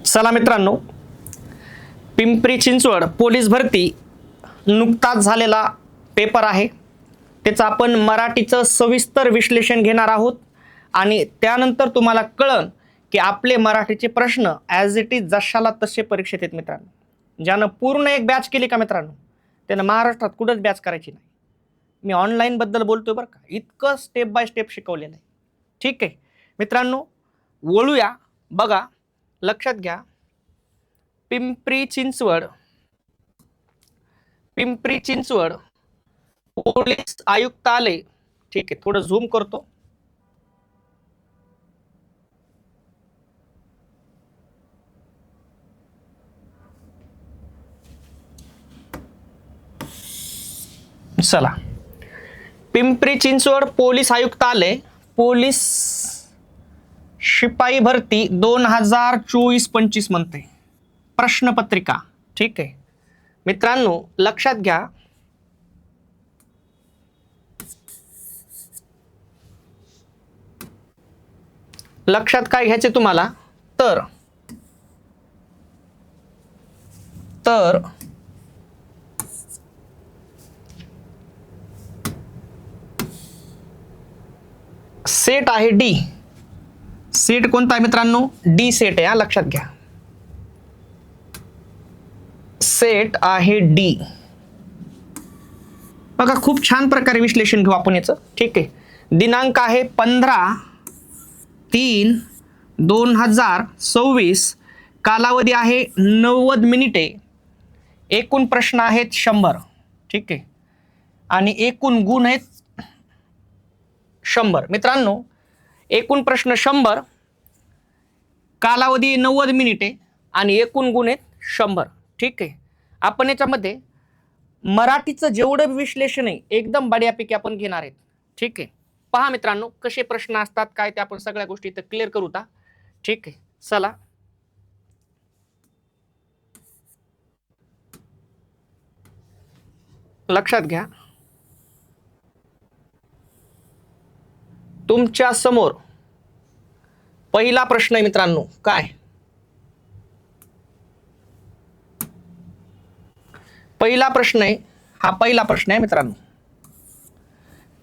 चला मित्रांनो, पिंपरी चिंचवड पोलीस भरती नुकताच झालेला पेपर आहे, त्याचं आपण मराठीचं सविस्तर विश्लेषण घेणार आहोत आणि त्यानंतर तुम्हाला कळन की आपले मराठीचे प्रश्न ॲज इट इज जशाला तसे परीक्षेत आहेत. मित्रांनो, ज्यानं पूर्ण एक बॅच केली का मित्रांनो, त्यानं महाराष्ट्रात कुठंच बॅच करायची नाही. मी ऑनलाईनबद्दल बोलतोय बरं का, इतकं स्टेप बाय स्टेप शिकवलेलं आहे. ठीक आहे मित्रांनो, वळूया. बघा, लक्षात घ्या, पिंपरी चिंचवड पोलीस आयुक्तालय. ठीक आहे, थोडं झूम करतो. चला, पिंपरी चिंचवड पोलीस आयुक्तालय पोलीस शिपाई भरती 2024-25 म्हणते प्रश्नपत्रिका. ठीक आहे मित्रांनो, लक्षात घ्या, लक्षात काय घ्यायचे तुम्हाला, तर सेट आहे डी. सेट कोणता आहे मित्रांनो? डी सेट आहे, लक्षात घ्या, सेट आहे डी. बघा, खूप छान प्रकारे विश्लेषण घेऊ आपण याचं. ठीक आहे, दिनांक आहे 15/3/2026, कालावधी आहे 90 मिनिटे, एकूण प्रश्न आहेत 100. ठीक आहे, आणि एकूण गुण आहेत 100. मित्रांनो, एकूण प्रश्न 100, कालावधी 90 मिनिटे आणि एकूण गुण आहेत 100. ठीक आहे, आपण याच्यामध्ये मराठीचं जेवढं विश्लेषण आहे एकदम बड्यापैकी आपण घेणार आहेत. ठीक आहे, पहा मित्रांनो, कसे प्रश्न असतात काय ते आपण सगळ्या गोष्टी इथं क्लिअर करू. ठीक आहे, चला, लक्षात घ्या, तुमच्या समोर पहिला प्रश्न आहे मित्रांनो. काय पहिला प्रश्न आहे? हा पहिला प्रश्न आहे मित्रांनो,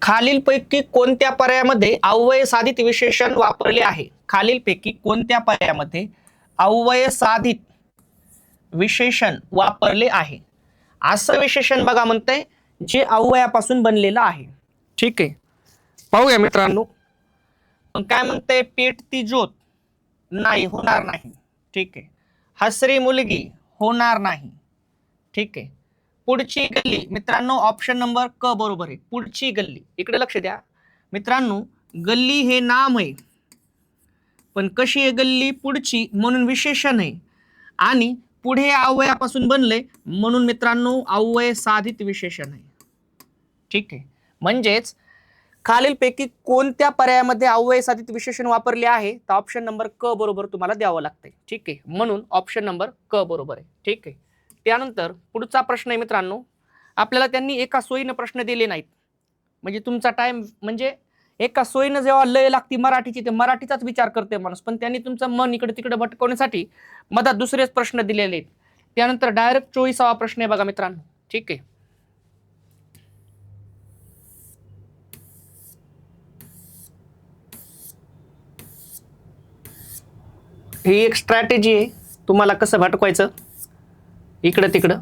खालीलपैकी कोणत्या पर्यायामध्ये अव्यय साधित विशेषण वापरले आहे? खालीलपैकी कोणत्या पर्यायामध्ये अव्यय साधित विशेषण वापरले आहे? असं विशेषण बघा म्हणतंय जे अव्ययापासून बनलेलं आहे. ठीक आहे, पाहूया मित्रांनो. काय म्हणते? पेटती ज्योत नाही, होणार नाही. ठीक आहे, हसरी मुलगी होणार नाही. ठीक आहे, पुढची गल्ली मित्रांनो, ऑप्शन नंबर क बरोबर आहे. पुढची गल्ली, इकडे लक्ष द्या मित्रांनो, गल्ली हे नाम आहे, पण कशी आहे गल्ली? पुढची म्हणून विशेषण आहे, आणि पुढे अव्ययापासून बनले म्हणून मित्रांनो अव्यय साधित विशेषण आहे. ठीक आहे, म्हणजेच खालीलपैकी कोणत्या पर्यायामध्ये अव्यय साधित विशेषण वापरले आहे? तर ऑप्शन नंबर क बरोबर तुम्हाला द्यावं लागतंय. ठीक आहे, म्हणून ऑप्शन नंबर क बरोबर आहे. ठीक आहे, त्यानंतर पुढचा प्रश्न आहे मित्रांनो, आपल्याला त्यांनी एका सोयीनं प्रश्न दिले नाहीत, म्हणजे तुमचा टाइम, म्हणजे एका सोयीनं जेव्हा लय लागती मराठीची ते मराठीचाच विचार करते माणूस, पण त्यांनी तुमचं मन इकडे तिकडे भटकवण्यासाठी मधात दुसरेच प्रश्न दिलेले आहेत. त्यानंतर डायरेक्ट 24वा प्रश्न आहे बघा मित्रांनो. ठीक आहे, ही एक स्ट्रॅटेजी आहे तुम्हाला कसं भटकवायचं इकडं तिकडं.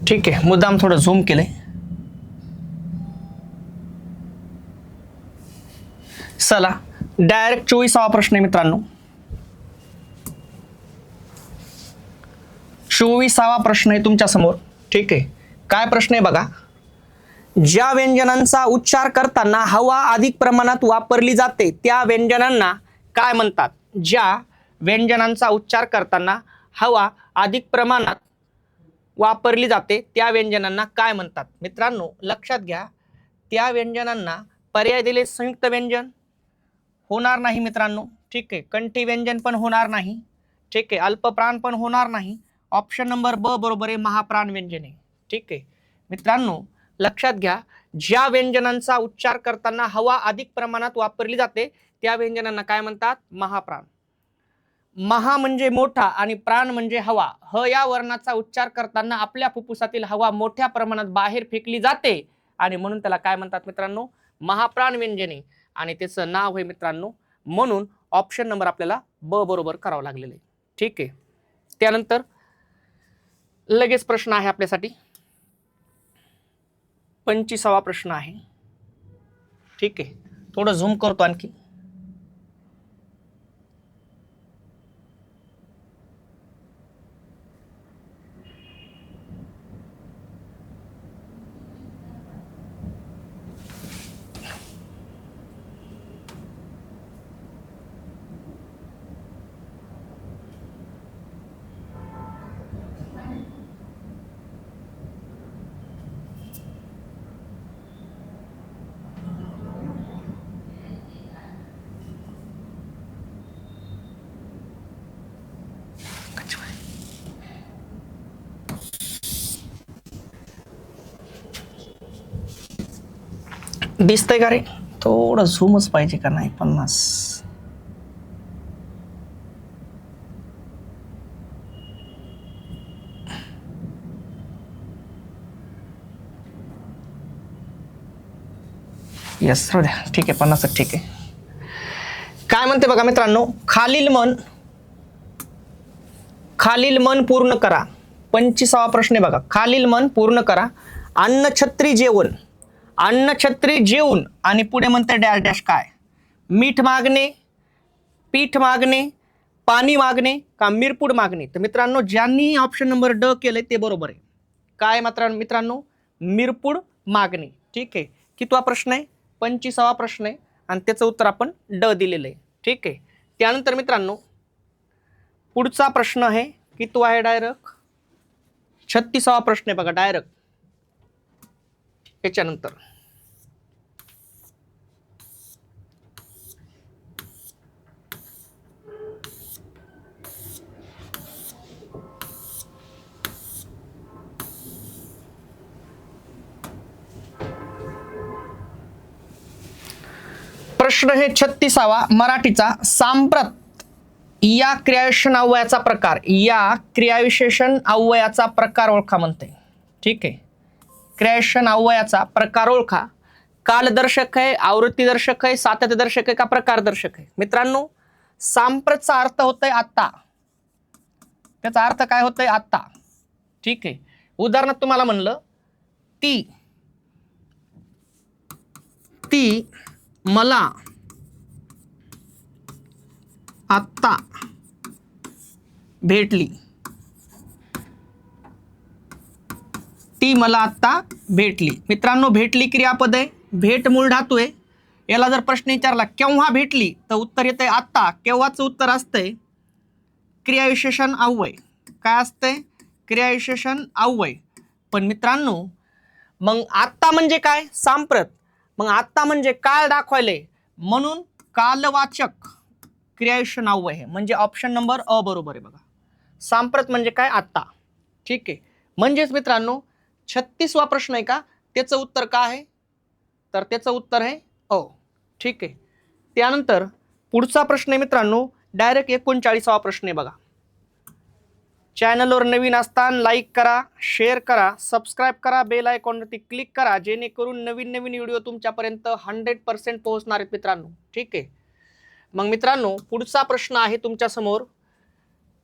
ठीक आहे, मुद्दाम थोडं झूम केलंय. चला, डायरेक्ट 24वा प्रश्न आहे मित्रांनो. 24वा प्रश्न आहे तुमच्या समोर. ठीक आहे, काय प्रश्न आहे बघा. ज्या व्यंजनांचा उच्चार करताना हवा अधिक प्रमाणात वापरली जाते त्या व्यंजनांना काय म्हणतात? ज्या व्यंजनांचा उच्चार करताना हवा अधिक प्रमाणात वापरली जाते त्या व्यंजनांना काय म्हणतात? मित्रांनो लक्षात घ्या, त्या व्यंजनांना पर्याय दिले संयुक्त व्यंजन होणार नाही मित्रांनो, ठीक आहे. कंठी व्यंजन पण होणार नाही, ठीक आहे. अल्पप्राण पण होणार नाही. ऑप्शन नंबर ब बरोबर आहे, महाप्राण व्यंजने, ठीक आहे. मित्रांनो लक्षात घ्या, ज्या व्यंजनांचा उच्चार करताना हवा अधिक प्रमाणात वापरली जाते त्या व्यंजनांना काय म्हणतात? महाप्राण. महा म्हणजे मोठा आणि प्राण म्हणजे हवा. ह या वर्णाचा उच्चार करताना आपल्या फुफ्फुसातील हवा मोठ्या प्रमाणात बाहेर फेकली जाते आणि म्हणून त्याला काय म्हणतात मित्रांनो? महाप्राण व्यंजने. आणि त्याचं नाव आहे मित्रांनो, म्हणून ऑप्शन नंबर आपल्याला ब बरोबर करावं लागलेलं आहे, ठीक आहे. त्यानंतर लगेच प्रश्न आहे आपल्यासाठी, 25वा प्रश्न आहे, ठीक आहे. थोडं झूम करतो आणखी. दिसतंय का रे? थोडं झूमच पाहिजे का नाही? 50. यस, ठीक आहे, 50 ठीक आहे. काय म्हणते बघा मित्रांनो, खालील मन पूर्ण करा. 25वा प्रश्न आहे बघा, खालील मन पूर्ण करा. अन्नछत्री जेवून आणि पुढे म्हणते डॅश डॅश काय? मीठ मागणे, पीठ मागणे, पाणी मागणे का मिरपूड मागणे? तर मित्रांनो ज्यांनी ऑप्शन नंबर ड केलंय ते बरोबर आहे. काय मित्रांनो? मिरपूड मागणे, ठीक आहे. कितवा प्रश्न आहे? 25वा प्रश्न आहे आणि त्याचं उत्तर आपण ड दिलेलं आहे, ठीक आहे. त्यानंतर मित्रांनो पुढचा प्रश्न आहे, कितवा आहे? डायरेक्ट 36वा प्रश्न आहे बघा, डायरेक्ट याच्यानंतर. प्रश्न हे 36वा मराठीचा. सांप्रत या क्रियाविशेषण अव्ययाचा प्रकार, या क्रियाविशेषण अव्ययाचा प्रकार ओळखा म्हणते, ठीक आहे. क्रियाविशेषण अव्ययाचा प्रकार ओळखा. कालदर्शक आहे, आवृत्तीदर्शक आहे, सातत्यदर्शक आहे का प्रकारदर्शक आहे? मित्रांनो सांप्रतचा अर्थ होतोय आता, त्याचा अर्थ काय होतोय? आता, ठीक आहे. उदाहरणार्थ तुम्हाला म्हणलं ती मला आत्ता भेटली, ती मला आत्ता भेटली. मित्रांनो भेटली क्रियापद आहे, भेट मूळ धातू आहे. याला जर प्रश्न विचारला केव्हा भेटली तर उत्तर येतंय आत्ता. केव्हाचं उत्तर असतंय क्रियाविशेषण अव्यय. काय असतंय? क्रियाविशेषण अव्यय. पण मित्रांनो मग आत्ता म्हणजे काय? सांप्रत. मग आत्ता म्हणजे काळ दाखवायले, म्हणून कालवाचक क्रियाविशेषण अव्यय आहे, म्हणजे ऑप्शन नंबर अ बरोबर आहे बघा. सांप्रत म्हणजे काय? आत्ता, ठीक आहे. म्हणजेच मित्रांनो 36वा प्रश्न आहे का, त्याचं उत्तर काय आहे? तर त्याचं उत्तर आहे अ, ठीक आहे. त्यानंतर पुढचा प्रश्न आहे मित्रांनो, डायरेक्ट 39वा प्रश्न आहे बघा. चॅनलवर नवीन असताना लाईक करा, शेअर करा, सबस्क्राईब करा, बेल आयकॉनवरती क्लिक करा, जेणेकरून नवीन नवीन व्हिडिओ तुमच्यापर्यंत 100% पोहोचणार आहेत मित्रांनो, ठीक आहे. मग मित्रांनो पुढचा प्रश्न आहे तुमच्या समोर,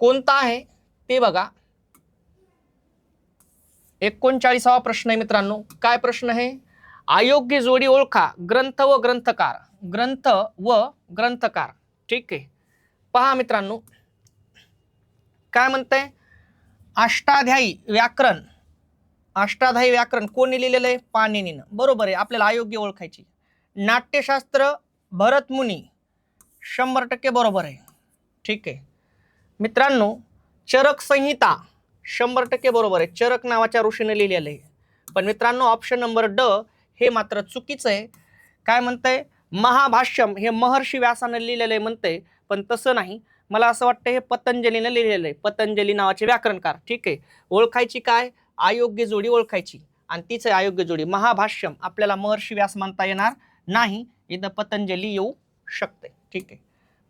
कोणता आहे ते बघा. 39वा प्रश्न आहे मित्रांनो. काय प्रश्न आहे? अयोग्य जोडी ओळखा. ग्रंथ व ग्रंथकार, ग्रंथ व ग्रंथकार, ठीक आहे. पहा मित्रांनो काय म्हणतंय, अष्टाध्यायी व्याकरण अष्टाध्यायी व्याकरण कोणी लिहिलेलं आहे? पाणिनीनं. बरोबर आहे, आपल्याला अयोग्य ओळखायची. नाट्यशास्त्र भरतमुनी 100% बरोबर आहे. ठीक आहे मित्रांनो, चरक संहिता 100% बरोबर आहे, चरक नावाच्या ऋषीने लिहिलेलं आहे. पण मित्रांनो ऑप्शन नंबर ड हे मात्र चुकीचं आहे. काय म्हणतंय? महाभाष्यम हे महर्षी व्यासाने लिहिलेलं आहे म्हणतंय, पण तसं नाही. मला असं वाटतं हे पतंजलीने लिहिलेलं आहे, पतंजली नावाचे व्याकरणकार. ठीक आहे, ओळखायची काय? अयोग्य जोडी ओळखायची, आणि तीच आहे अयोग्य जोडी. महाभाष्यम आपल्याला महर्षी व्यास म्हणता येणार नाही, इथं पतंजली येऊ शकते. ठीक आहे,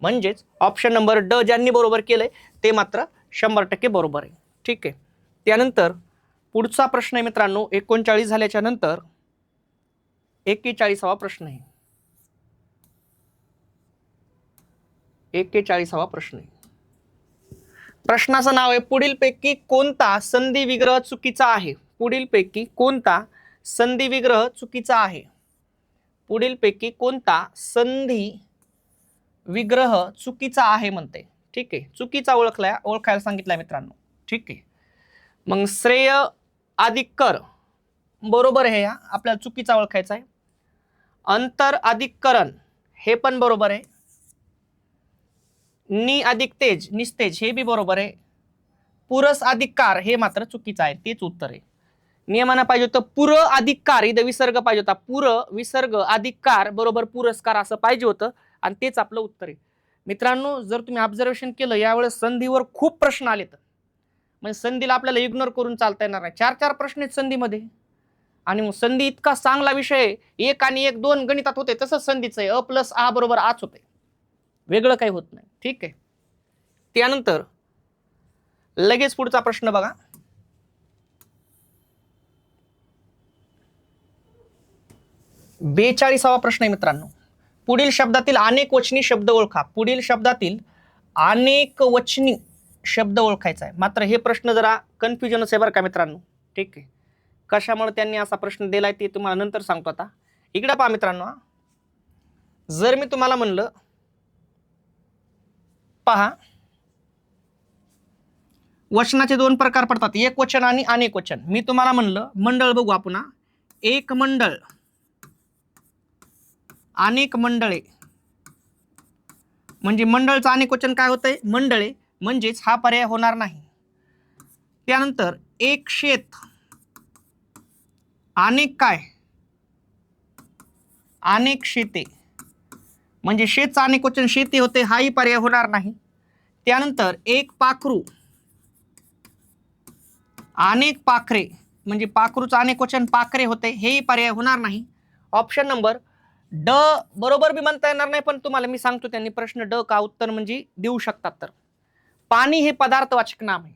म्हणजेच ऑप्शन नंबर ड ज्यांनी बरोबर केलंय ते मात्र 100% बरोबर आहे. ठीक आहे, त्यानंतर पुढचा प्रश्न आहे मित्रांनो, 39 झाल्याच्या नंतर 41वा प्रश्न आहे. 41वा प्रश्न आहे. प्रश्नाचं नाव आहे, पुढीलपैकी कोणता संधी विग्रह चुकीचा आहे? पुढीलपैकी कोणता संधी विग्रह चुकीचा आहे? पुढीलपैकी कोणता संधी विग्रह चुकीचा आहे म्हणते. ठीक आहे, चुकीचा ओळखायला सांगितलाय मित्रांनो. ठीक आहे, मग श्रेय अधिक कर बरोबर आहे, आपल्याला चुकीचा ओळखायचा आहे. अंतर अधिक करण हे पण बरोबर आहे. नि अधिक तेज निस्तेज हे बी बरोबर आहे. पुरस अधिक कार हे मात्र चुकीचं आहे, तेच उत्तर आहे. नियमानं पाहिजे होतं पुर अधिक कार, इथं विसर्ग पाहिजे होता. पुर विसर्ग अधिक कार बरोबर पुरस्कार असं पाहिजे होतं, आणि तेच आपलं उत्तर आहे. मित्रांनो जर तुम्ही ऑब्झर्वेशन केलं, यावेळेस संधीवर खूप प्रश्न आलेत. म्हणजे संधीला आपल्याला इग्नोर करून चालता येणार नाही. 4 प्रश्न आहेत संधीमध्ये, आणि मग संधी इतका चांगला विषय, 1 आणि 1 2 गणितात होते, तसंच संधीचं आहे. अ प्लस आ बरोबर आच होते, वेगळं काही होत नाही. ठीक आहे, त्यानंतर लगेच पुढचा प्रश्न बघा. बेचाळीसावा प्रश्न आहे मित्रांनो, पुढील शब्दातील अनेक वचनी शब्द ओळखा. पुढील शब्दातील अनेक वचनी शब्द ओळखायचा आहे. मात्र हे प्रश्न जरा कन्फ्युजनच आहे बरं का मित्रांनो. ठीक आहे, कशामुळे त्यांनी असा प्रश्न दिलाय ते तुम्हाला नंतर सांगतो. आता इकडे पहा मित्रांनो, जर मी तुम्हाला म्हणलं पहा, वचनाचे 2 प्रकार पडतात, एक वचन आणि अनेक वचन. मी तुम्हाला म्हणलं मंडळ बघू आपण, एक मंडळ, अनेक मंडळे. म्हणजे मंडळचं अनेक वचन काय होतंय? मंडळे, म्हणजेच हा पर्याय होणार नाही. त्यानंतर एक शेत, अनेक काय? अनेक शेते, म्हणजे शेतचं अनेक वचन शेती होते, हाही पर्याय होणार नाही. त्यानंतर एक पाखरू, अनेक पाखरे, म्हणजे पाखरूचं अनेक वचन पाखरे होते, हेही पर्याय होणार नाही. ऑप्शन नंबर ड बरोबर बी म्हणता येणार नाही, पण तुम्हाला मी सांगतो त्यांनी प्रश्न ड का उत्तर म्हणजे देऊ शकतात. तर पाणी हे पदार्थवाचक नाम आहे.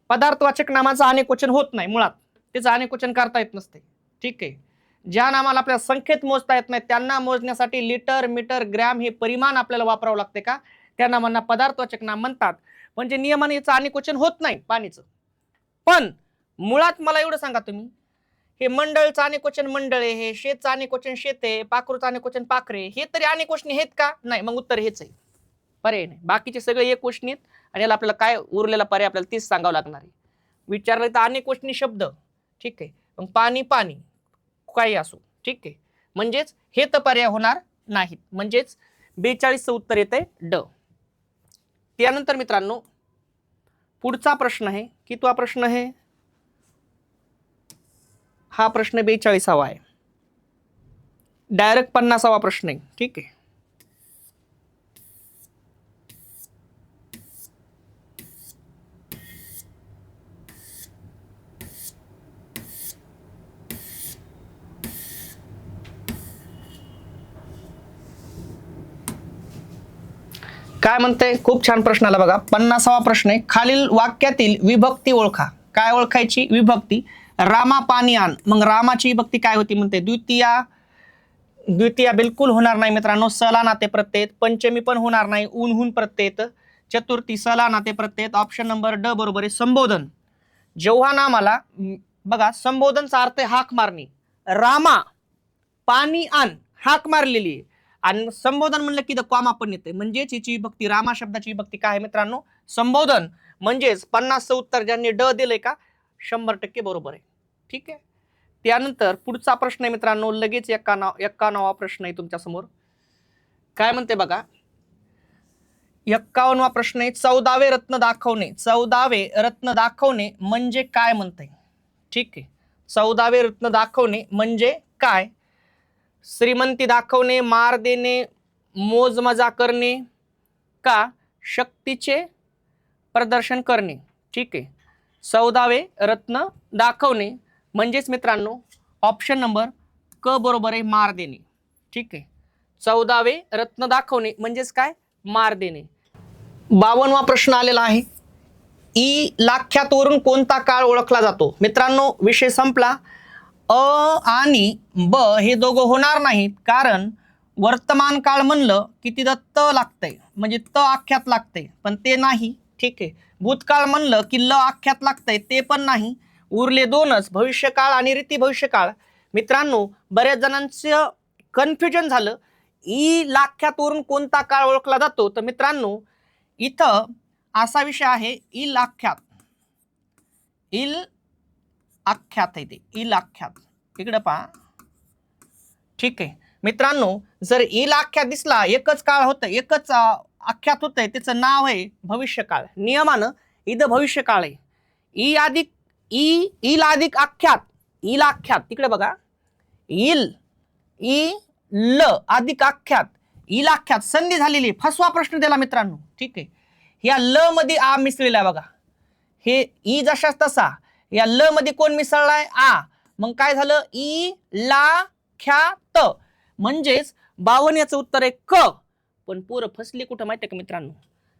पदार्थवाचक नामाचं अनेक वचन होत नाही, मुळात त्याचं अनेक वचन करता येत नसते. ठीक आहे, ज्या नामाला आपल्याला संख्येत मोजता येत नाही त्यांना मोजण्यासाठी लिटर मीटर ग्रॅम हे परिमाण आपल्याला वापरावं लागते का, त्या नामांना पदार्थवाचक नाम म्हणतात. म्हणजे नियमाने याचं अनेक वचन होत नाही पाणीचं. पण मुळात मला एवढं सांगा तुम्ही, हे मंडळचं अनेक वचन मंडळे, हे शेतचं अनेक वचन शेते, पाखरूचं अनेक वचन पाखरे, हे तरी अनेक वचनी आहेत का? नाही. मग उत्तर हेच आहे, पर्याय नाही. बाकीचे सगळे एक वचनी आहेत, आणि याला आपल्याला काय उरलेला पर्याय आपल्याला तीच सांगावं लागणार आहे. विचारलं तर अनेक वचनी शब्द. ठीक आहे, मग पाणी पाणी काही असो. ठीक आहे, म्हणजेच हे तर पर्याय होणार नाहीत. म्हणजेच 42चं उत्तर येते ड. त्यानंतर मित्रांनो पुढचा प्रश्न आहे, कितवा प्रश्न आहे? हा प्रश्न 42वा आहे, डायरेक्ट 50वा प्रश्न आहे. ठीक आहे, काय म्हणते? खूप छान प्रश्न आला बघा. 50वा प्रश्न आहे, खालील वाक्यातील विभक्ती ओळखा. काय ओळखायची? विभक्ती. रामा पाणी आण, मग रामाची विभक्ती काय होती म्हणते? द्वितीया. द्वितीया बिलकुल होणार नाही मित्रांनो, सला नाते प्रत्यय. पंचमी पण होणार नाही, ऊनहून प्रत्यय. चतुर्थी सला नाते प्रत्यय. ऑप्शन नंबर ड बरोबर आहे. संबोधन, जेव्हा नामाला बघा संबोधनचा अर्थ हाक मारणे. रामा पाणी आण हाक मारलेली आहे, आणि संबोधन म्हणलं की कॉमा पण येते, म्हणजेच हिची विभक्ती, रामा शब्दाची विभक्ती काय आहे मित्रांनो? संबोधन. म्हणजेच 50चं उत्तर ज्यांनी ड दिलंय का 100% बरोबर आहे. ठीक आहे. त्यानंतर पुढचा प्रश्न आहे मित्रांनो, लगेच 51वा प्रश्न आहे तुमच्या समोर. काय म्हणते बघा, 51वा प्रश्न आहे, 14वे रत्न दाखवणे. 14वे रत्न दाखवणे म्हणजे काय म्हणते? ठीक आहे, 14वे रत्न दाखवणे म्हणजे काय? श्रीमंती दाखवणे, मार देणे, मोजमजा करणे का शक्तीचे प्रदर्शन करणे? ठीक आहे, 14वे रत्न दाखवणे म्हणजेच मित्रांनो ऑप्शन नंबर क बरोबर आहे, मार देणे. ठीक आहे, 14वे रत्न दाखवणे म्हणजेच काय? मार देणे. 52वा प्रश्न आलेला आहे, ई लाख्यातवरून कोणता काळ ओळखला जातो? मित्रांनो विषय संपला. अ आणि ब हे दोघं होणार नाहीत, कारण वर्तमान काळ म्हणलं की तिथं त लागतंय, म्हणजे त आख्यात लागतंय, पण ते नाही. ठीक आहे, भूतकाळ म्हणलं की ल आख्यात लागतंय, ते पण नाही. उरले दोनच, भविष्यकाळ आणि रीती भविष्यकाळ. मित्रांनो बऱ्याच जणांचं कन्फ्युजन झालं, ई लाख्यातवरून कोणता काळ ओळखला जातो? तर मित्रांनो इथं असा विषय आहे, इल आख्यात, इल आख्यात आहे ते, इल आख्यात. इकडे पहा. ठीक आहे मित्रांनो, जर इल आख्यात दिसला, एकच काळ होतं, एकच आख्यात होतंय, त्याचं नाव आहे भविष्यकाळ. नियमानं इथं भविष्यकाळ आहे. ई अधिक इल अधिक आख्यात, इल आख्यात. तिकडे बघा, इल ई ल अधिक आख्यात, इल आख्यात संधी झालेली. फसवा प्रश्न दिला मित्रांनो. ठीक आहे, या ल मध्ये आ मिसळलेला आहे बघा, हे ई जशाच तसा, या ल मध्ये कोण मिसळलाय? आ. मग काय झालं? ई ला ख्या त, म्हणजेच 52 याचं उत्तर आहे क. पण पोरं फसली कुठं माहितीये का मित्रांनो?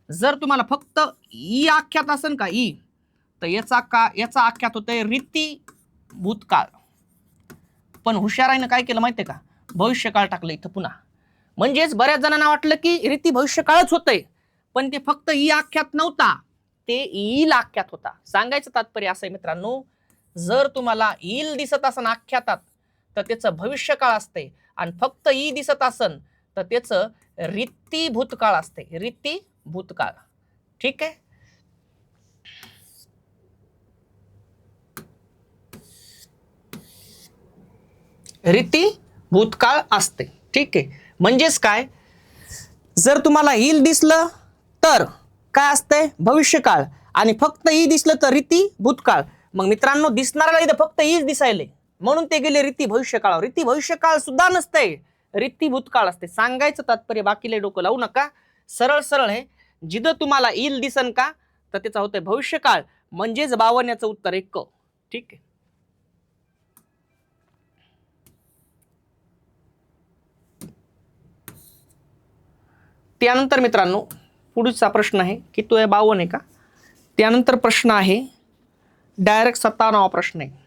जर तुम्हाला फक्त ई आख्यात असेल का ई, तर याचा आख्यात होतंय रीती भूतकाळ. पण हुशाराईनं काय केलं माहितीये का? भविष्यकाळ टाकलं इथं पुन्हा. म्हणजेच बऱ्याच जणांना वाटलं की रीती भविष्यकाळच होतंय, पण ते फक्त ई आख्यात नव्हता, ते ईल आख्यात होता. सांगायचं तात्पर्य असं आहे मित्रांनो, जर तुम्हाला ईल दिसत असन आख्यातात तर त्याचं भविष्यकाळ असते, आणि फक्त ई दिसत असन तर त्याचं रीती भूतकाळ असते, रीती भूतकाळ. ठीक आहे, रीती भूतकाळ असते. ठीक आहे, म्हणजेच काय, जर तुम्हाला ईल दिसलं तर काय असतंय? भविष्यकाळ, आणि फक्त ई दिसलं तर रीती भूतकाळ. मग मित्रांनो दिसणाऱ्याला इथं फक्त ईच दिसायले, म्हणून ते गेले रीती भविष्यकाळ. रीती भविष्यकाळ सुद्धा नसते, रीती भूतकाळ असते. सांगायचं तात्पर्य, बाकीले डोकं लावू नका, सरळ सरळ आहे. जिथं तुम्हाला ईल दिसन का तर त्याचा होतंय भविष्यकाळ, म्हणजेच 52 याचं उत्तर आहे क. ठीक आहे, त्यानंतर मित्रांनो पुढचा प्रश्न आहे की तो 52 आहे का? त्यानंतर प्रश्न आहे डायरेक्ट 57वा प्रश्न आहे.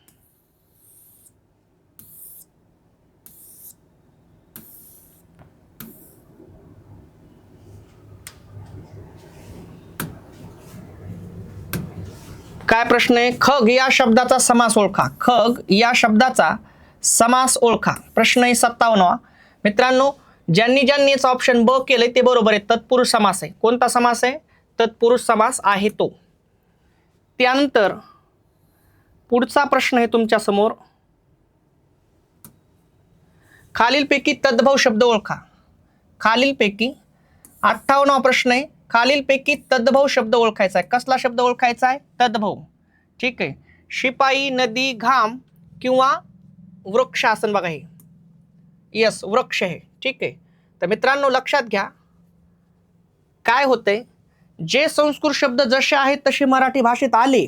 काय प्रश्न आहे? खग या शब्दाचा समास ओळखा. खग या शब्दाचा समास ओळखा. प्रश्न आहे 57वा. मित्रांनो ज्यांनी याचं ऑप्शन ब केलंय ते बरोबर आहे, तत्पुरुष समास आहे. कोणता समास आहे? तत्पुरुष समास आहे तो. त्यानंतर पुढचा प्रश्न आहे तुमच्या समोर, खालीलपैकी तद्भव शब्द ओळखा. खालीलपैकी 58वा प्रश्न आहे, खालीलपैकी तद्भव शब्द ओळखायचा आहे. कसला शब्द ओळखायचा आहे? तद्भव. ठीक आहे, शिपाई, नदी, घाम किंवा वृक्ष असन बघा हे. यस, वृक्ष आहे. ठीक आहे, तर मित्रांनो लक्षात घ्या, काय होतंय, जे संस्कृत शब्द जसे आहेत तसे मराठी भाषेत आले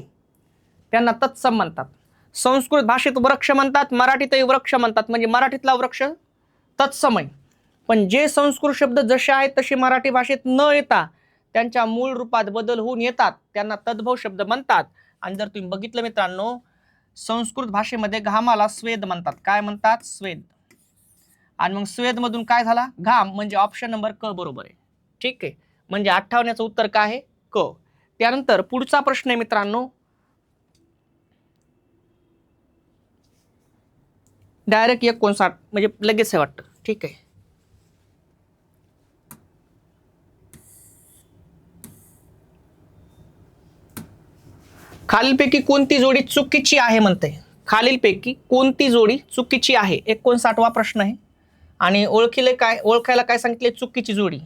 त्यांना तत्सम म्हणतात. संस्कृत भाषेत वृक्ष म्हणतात, मराठीतही वृक्ष म्हणतात, म्हणजे मराठीतला वृक्ष तत्सम आहे. पण जे संस्कृत शब्द जसे आहेत तसे मराठी भाषेत न येता त्यांच्या मूळ रूपात बदल होऊन येतात त्यांना तद्भव शब्द म्हणतात. आणि जर तुम्ही बघितलं मित्रांनो, संस्कृत भाषेमध्ये घामाला स्वेद म्हणतात. काय म्हणतात? स्वेद. आणि मग स्वेद मधून काय झाला? घाम, म्हणजे ऑप्शन नंबर क बरोबर आहे. ठीक आहे, म्हणजे 58 उत्तर काय आहे? क. त्यानंतर पुढचा प्रश्न आहे मित्रांनो, डायरेक्ट 59, म्हणजे लगेच आहे वाटतं. ठीक आहे, खालीलपैकी कोणती जोडी चुकीची आहे म्हणते? खालीलपैकी कोणती जोडी चुकीची आहे? 59वा प्रश्न आहे. आणि ओळखायला काय सांगितले? चुकीची जोडी.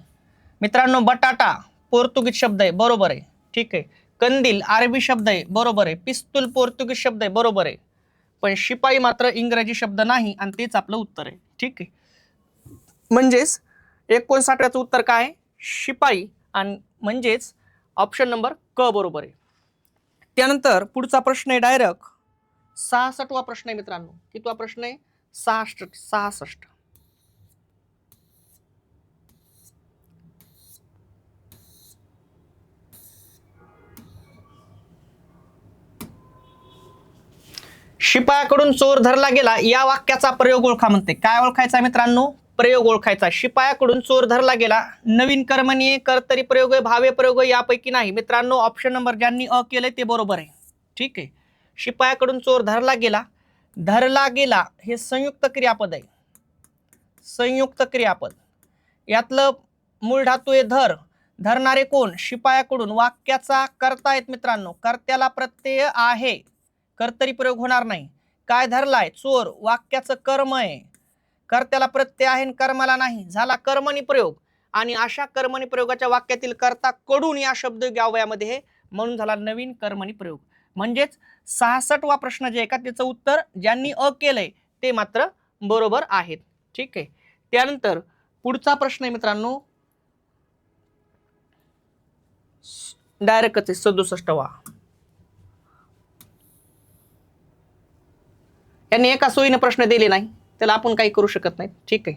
मित्रांनो, बटाटा पोर्तुगीज शब्द आहे, बरोबर आहे. ठीक आहे. कंदील अरबी शब्द आहे, बरोबर आहे. पिस्तूल पोर्तुगीज शब्द आहे, बरोबर आहे. पण शिपाई मात्र इंग्रजी शब्द नाही आणि तेच आपलं उत्तर आहे. ठीक आहे. म्हणजेच 59व्याचं उत्तर काय आहे? शिपाई. आणि म्हणजेच ऑप्शन नंबर क बरोबर आहे. त्यानंतर पुढचा प्रश्न आहे डायरेक्ट 66वा प्रश्न आहे मित्रांनो. कितवा प्रश्न आहे? 66. शिपायाकडून चोर धरला गेला या वाक्याचा प्रयोग ओळखा म्हणते. काय ओळखायचा मित्रांनो? प्रयोग ओळखायचा. शिपायाकडून चोर धरला गेला. नवीन कर्मणी आहे, कर्तरी प्रयोग आहे, भावे प्रयोग आहे, यापैकी नाही. मित्रांनो, ऑप्शन नंबर ज्यांनी अ केलंय ते बरोबर आहे. ठीक आहे. शिपायाकडून चोर धरला गेला. धरला गेला हे संयुक्त क्रियापद आहे. संयुक्त क्रियापद. यातलं मूळ धातू आहे धर. धरणारे कोण? शिपायाकडून. वाक्याचा कर्ता आहेत मित्रांनो. कर्त्याला प्रत्यय आहे, कर्तरी प्रयोग होणार नाही. काय धरलाय? चोर. वाक्याचं कर्म आहे, कर्त्याला प्रत्यय आहे आणि कर्माला नाही. झाला कर्मणी प्रयोग. आणि अशा कर्मणी प्रयोगाच्या वाक्यातील कर्ता कडून या शब्दयोगी अवयवामध्ये हे म्हणून झाला नवीन कर्मणी प्रयोग. म्हणजेच 66वा प्रश्न जे आहे का त्याचं उत्तर ज्यांनी अ केलंय ते मात्र बरोबर आहेत. ठीक आहे. त्यानंतर पुढचा प्रश्न आहे मित्रांनो डायरेक्टच आहे 67वा. यांनी एका सोयीने प्रश्न दिले नाही, त्याला आपण काही करू शकत नाही. ठीक आहे.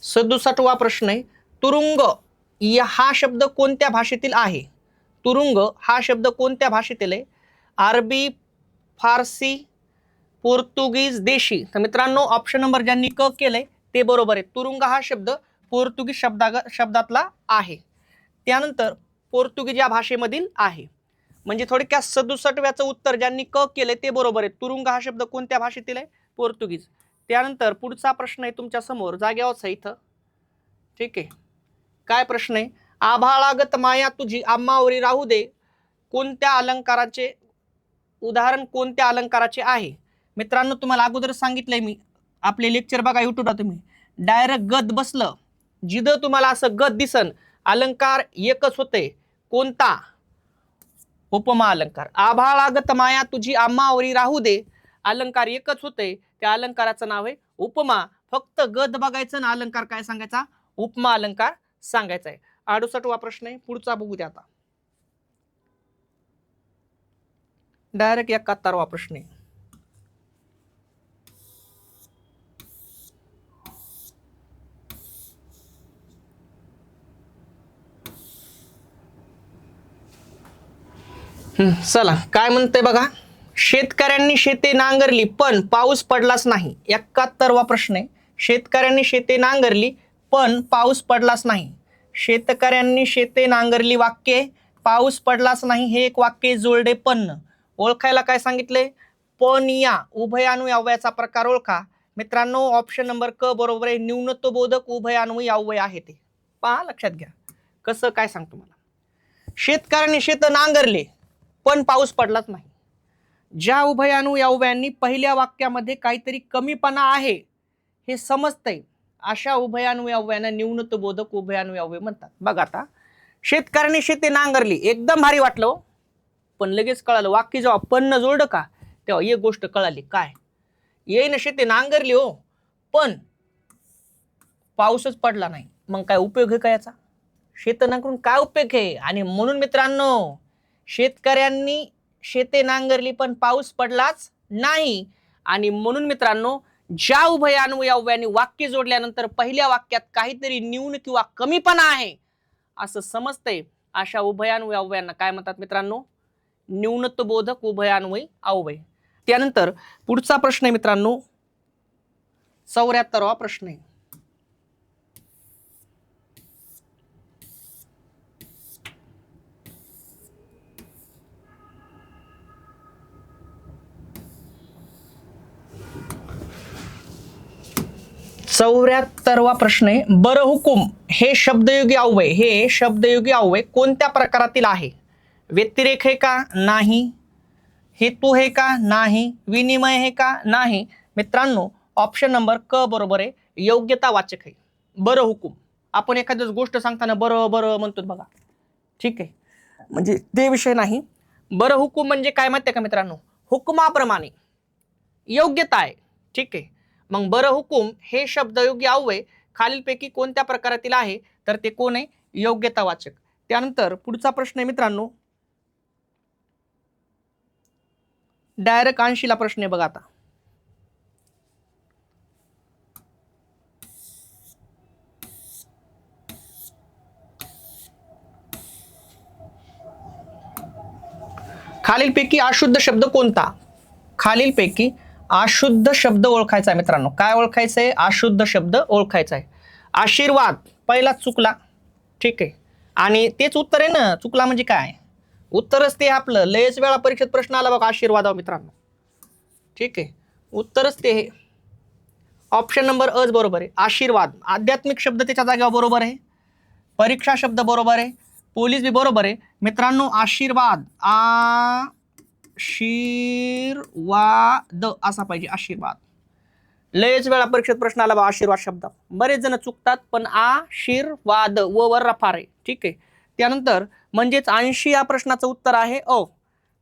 67वा प्रश्न आहे तुरुंग हा शब्द कोणत्या भाषेतील आहे? तुरुंग हा शब्द कोणत्या भाषेतील आहे? अरबी, फारसी, पोर्तुगीज, देशी. तर मित्रांनो, ऑप्शन नंबर ज्यांनी क केलंय ते बरोबर आहे. तुरुंग हा शब्द पोर्तुगीज शब्दातला आहे. त्यानंतर पोर्तुगीज या भाषेमधील आहे. म्हणजे थोडक्यात 67व्याचं उत्तर ज्यांनी क केलंय ते बरोबर आहे. तुरुंग हा शब्द कोणत्या भाषेतील आहे? पोर्तुगीज. त्यानंतर पुढचा प्रश्न आहे तुमच्या समोर, जाग्यावरच आहे इथं. ठीक आहे. काय प्रश्न आहे? आभाळागत माया तुझी आम्हावरी राहू दे कोणत्या अलंकाराचे उदाहरण कोणत्या अलंकाराचे आहे? मित्रांनो, तुम्हाला अगोदर सांगितलंय मी, आपले लेक्चर बघा युट्यूबला, तुम्ही डायरेक्ट गद बसलं जिथं तुम्हाला असं गद दिसन अलंकार एकच होते. कोणता? उपमा अलंकार. आभाळागत माया तुझी आम्हावरी राहू दे अलंकार एकच होते, त्या अलंकाराचं नाव आहे उपमा. फक्त गद बघायचं ना, अलंकार काय सांगायचा? उपमा अलंकार सांगायचा आहे. 68वा प्रश्न आहे, पुढचा बघू द्या आता. डायरेक्ट 71वा प्रश्न आहे. चला काय म्हणते बघा. शेतकऱ्यांनी शेते नांगरली पण पाऊस पडलाच नाही. 71वा प्रश्न आहे. शेतकऱ्यांनी शेते नांगरली पण पाऊस पडलाच नाही. शेतकऱ्यांनी शेते नांगरली वाक्य, पाऊस पडलाच नाही हे एक वाक्य जोडले. पण ओळखायला काय सांगितले? पण या उभयान्वयी अव्ययाचा प्रकार ओळखा. मित्रांनो, ऑप्शन नंबर क बरोबर आहे. न्यूनत्वबोधक उभयान्वयी अव्यय आहे ते. पहा, लक्षात घ्या कसं काय सांगतो मला. शेतकऱ्यांनी शेत नांगरले पण पाऊस पडलाच नाही. ज्या उभयान्वयी अव्ययांनी पहिल्या वाक्यामध्ये काहीतरी कमीपणा आहे हे समजतंय, अशा उभयान्वयी अव्ययांना न्यूनत्वबोधक उभयान्वयी अव्यय म्हणतात. बघा आता, शेतकऱ्यांनी शेते नांगरली एकदम भारी वाटलं, पण लगेच कळालं वाक्य जेव्हा पण न जोडलं का तेव्हा एक गोष्ट कळाली. काय? येईन शेते नांगरली हो, पण पाऊसच पडला नाही. मग काय उपयोग आहे का याचा? शेत नांगरून काय उपयोग आहे? आणि म्हणून मित्रांनो, शेतकऱ्यांनी शेते नांगरली पण पाऊस पडलाच नाही. आणि म्हणून मित्रांनो, ज्या उभयान्वयी अव्ययांनी वाक्य जोडल्यानंतर पहिल्या वाक्यात काहीतरी न्यून किंवा कमीपणा आहे असं समजतंय, अशा उभयान्वयी अव्ययांना काय म्हणतात मित्रांनो? न्यूनत्वबोधक उभयान्वयी अव्यय. त्यानंतर पुढचा प्रश्न आहे मित्रांनो 74वा प्रश्न आहे. चौऱ्याहत्तरवा प्रश्न आहे. बरहुकुम हे शब्दयोगी अव्यय कोणत्या प्रकारातील आहे? व्यतिरेक आहे का? नाही. हेतू है का नाही, विनिमय है का नाही. मित्रांनो ऑप्शन नंबर क बरोबर आहे, योग्यतावाचक आहे. बरं हुकूम, आपण एखाद्या गोष्ट सांगताना बरं बरं म्हणतो बघा, ठीक आहे, म्हणजे ते विषय नाही. बरं हुकूम म्हणजे काय माहिती आहे का मित्रांनो, हुकुमाप्रमाणे योग्यता आहे, ठीक आहे. मग बरं हुकूम हे शब्दयोगी अव्यय खालीलपैकी कोणत्या प्रकारातील आहे, तर ते कोण आहे, योग्यतावाचक. त्यानंतर पुढचा प्रश्न आहे मित्रांनो, डायरेक्ट 80ला प्रश्न आहे बघा आता. खालीलपैकी अशुद्ध शब्द कोणता, खालीलपैकी अशुद्ध शब्द ओळखायचा आहे मित्रांनो. काय ओळखायचं आहे, अशुद्ध शब्द ओळखायचा आहे. आशीर्वाद पहिलाच चुकला, ठीक आहे, आणि तेच उत्तर आहे ना, चुकला म्हणजे काय, उत्तरच ते आपलं. लयच वेळा परीक्षेत प्रश्न आला बघा आशीर्वादावर मित्रांनो, ठीक आहे, उत्तरच ते हे. ऑप्शन नंबर अ बरोबर आहे, आशीर्वाद. आध्यात्मिक शब्द त्याच्या जागेवर बरोबर आहे, परीक्षा शब्द बरोबर आहे, पोलीस बी बरोबर आहे मित्रांनो. आशीर्वाद, आशीर्वाद असा पाहिजे, आशीर्वाद. लयच वेळा परीक्षेत प्रश्न आला बा आशीर्वाद शब्द, बरेच जण चुकतात, पण आशीर्वाद वर रफार आहे, ठीक आहे. त्यानंतर म्हणजेच 80 या प्रश्नाचं उत्तर आहे अ.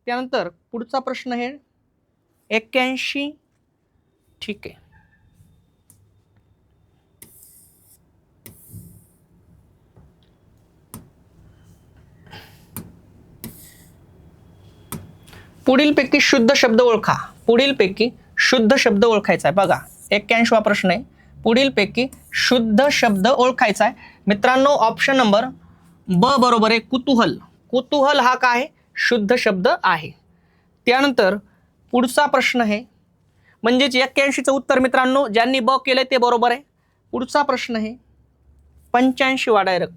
त्यानंतर पुढचा प्रश्न आहे 81, ठीक आहे. पुढीलपैकी शुद्ध शब्द ओळखा, पुढीलपैकी शुद्ध शब्द ओळखायचा आहे बघा. 81वा प्रश्न आहे, पुढीलपैकी शुद्ध शब्द ओळखायचा आहे मित्रांनो. ऑप्शन नंबर ब बरोबर आहे, कुतूहल. कुतूहल हा काय, शुद्ध शब्द आहे. त्यानंतर पुढचा प्रश्न आहे, म्हणजेच 81चं उत्तर मित्रांनो ज्यांनी ब केलंय ते बरोबर आहे. पुढचा प्रश्न आहे 85वा डायरेक्ट.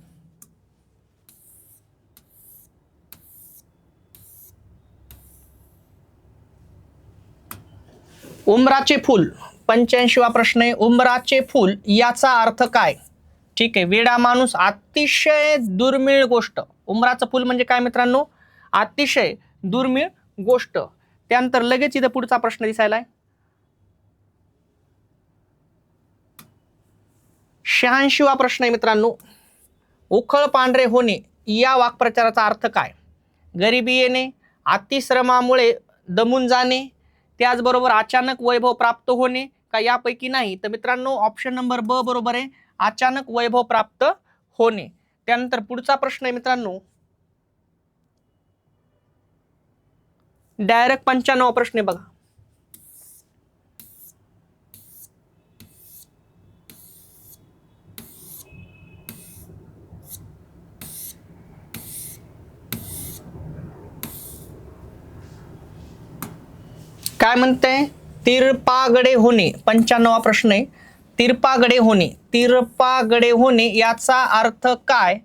उंबराचे फूल, 85वा प्रश्न आहे, उंबराचे फूल याचा अर्थ काय, ठीक आहे. वेडा माणूस, अतिशय दुर्मिळ गोष्ट. उंबराचं फूल म्हणजे काय मित्रांनो, अतिशय दुर्मिळ गोष्ट. त्यानंतर लगेच इथं पुढचा प्रश्न दिसायला आहे 86वा प्रश्न आहे मित्रांनो, उखळ पांढरे होणे या वाक्प्रचाराचा अर्थ काय. गरिबी येणे, अतिश्रमामुळे दमून जाणे, त्याचबरोबर अचानक वैभव प्राप्त होणे का यापैकी नाही. तर मित्रांनो ऑप्शन नंबर ब बरोबर आहे, अचानक वैभव प्राप्त होणे. त्यानंतर पुढचा प्रश्न आहे मित्रांनो डायरेक्ट 95वा प्रश्न आहे बघा. काय म्हणते, तिरपागडे होणे. 95वा प्रश्न आहे, तिरपागडे होणे. तिरपागडे होणे याचा अर्थ काय,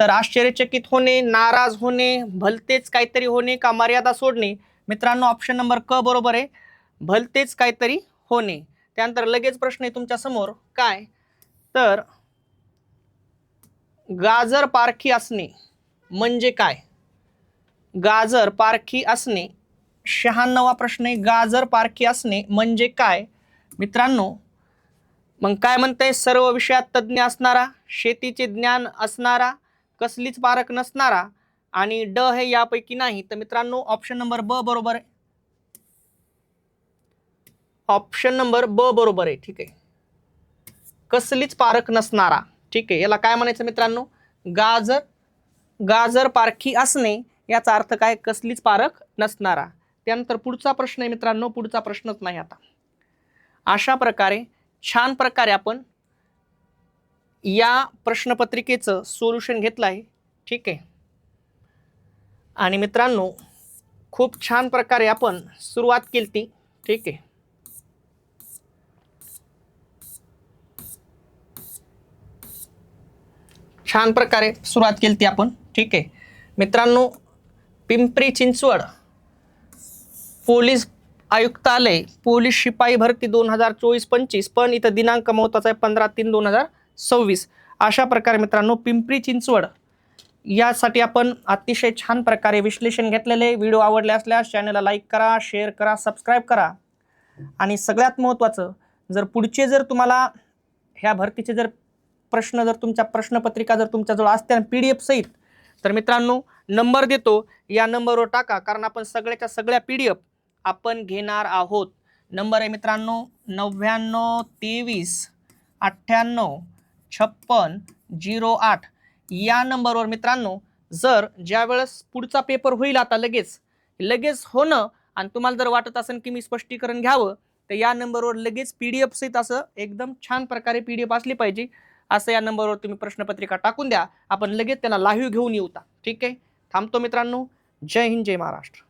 तर आश्चर्यचकित होणे, नाराज होणे, भलतेच काहीतरी होणे का मर्यादा सोडणे. मित्रांनो ऑप्शन नंबर क बरोबर आहे, भलतेच काहीतरी होणे. त्यानंतर लगेच प्रश्न आहे तुमच्या समोर काय, तर गाजर पारखी असणे म्हणजे काय. गाजर पारखी असणे, 96वा प्रश्न आहे, गाजर पारखी असणे म्हणजे काय मित्रांनो. मग काय म्हणतंय, सर्व विषयात तज्ज्ञ असणारा, शेतीचे ज्ञान असणारा, कसलीच पारख नसणारा, आणि ड हे यापैकी नाही. तर मित्रांनो ऑप्शन नंबर ब बरोबर आहे, ऑप्शन नंबर ब बरोबर आहे, ठीक आहे. कसलीच पारख नसणारा, ठीक आहे. याला काय म्हणायचं मित्रांनो, गाजर, गाजर पारखी असणे याचा अर्थ काय, कसलीच पारख नसणारा. त्यानंतर पुढचा प्रश्न आहे मित्रांनो, पुढचा प्रश्नच नाही आता. अशा प्रकारे छान प्रकारे आपण या प्रश्नपत्रिकेचं सोल्युशन घेतलं आहे, ठीक आहे. आणि मित्रांनो खूप छान प्रकारे आपण सुरुवात केली, ठीक आहे. छान प्रकारे सुरुवात केली आपण, ठीक आहे मित्रांनो. पिंपरी चिंचवड पोलीस आयुक्तालय पोलीस शिपाई भरती 2024-25, पण इथं दिनांक महत्वाचा आहे 15/3/2026. अशा प्रकारे मित्रांनो पिंपरी चिंचवड यासाठी आपण अतिशय छान प्रकारे विश्लेषण घेतलेले. व्हिडिओ आवडले असल्यास चॅनलला लाईक करा, शेअर करा, सबस्क्राईब करा. आणि सगळ्यात महत्त्वाचं, जर पुढचे जर तुम्हाला ह्या भरतीचे जर प्रश्न, जर तुमच्या प्रश्नपत्रिका जर तुमच्याजवळ असत्या PDF सहित, तर मित्रांनो नंबर देतो, या नंबरवर टाका, कारण आपण सगळ्याच्या सगळ्या PDF आपण घेणार आहोत. नंबर आहे मित्रांनो 99 23 98 56 08. या नंबरवर मित्रांनो, जर ज्या वेळेस पुढचा पेपर होईल आता लगेच होणं, आणि तुम्हाला जर वाटत असेल की मी स्पष्टीकरण घ्यावं, तर या नंबरवर लगेच PDF सहित असं एकदम छान प्रकारे PDF असली पाहिजे, असं या नंबरवर तुम्ही प्रश्नपत्रिका टाकून द्या. आपण लगेच त्याला लाईव्ह घेऊन येऊ. ठीक आहे, थांबतो मित्रांनो. जय हिंद, जय महाराष्ट्र.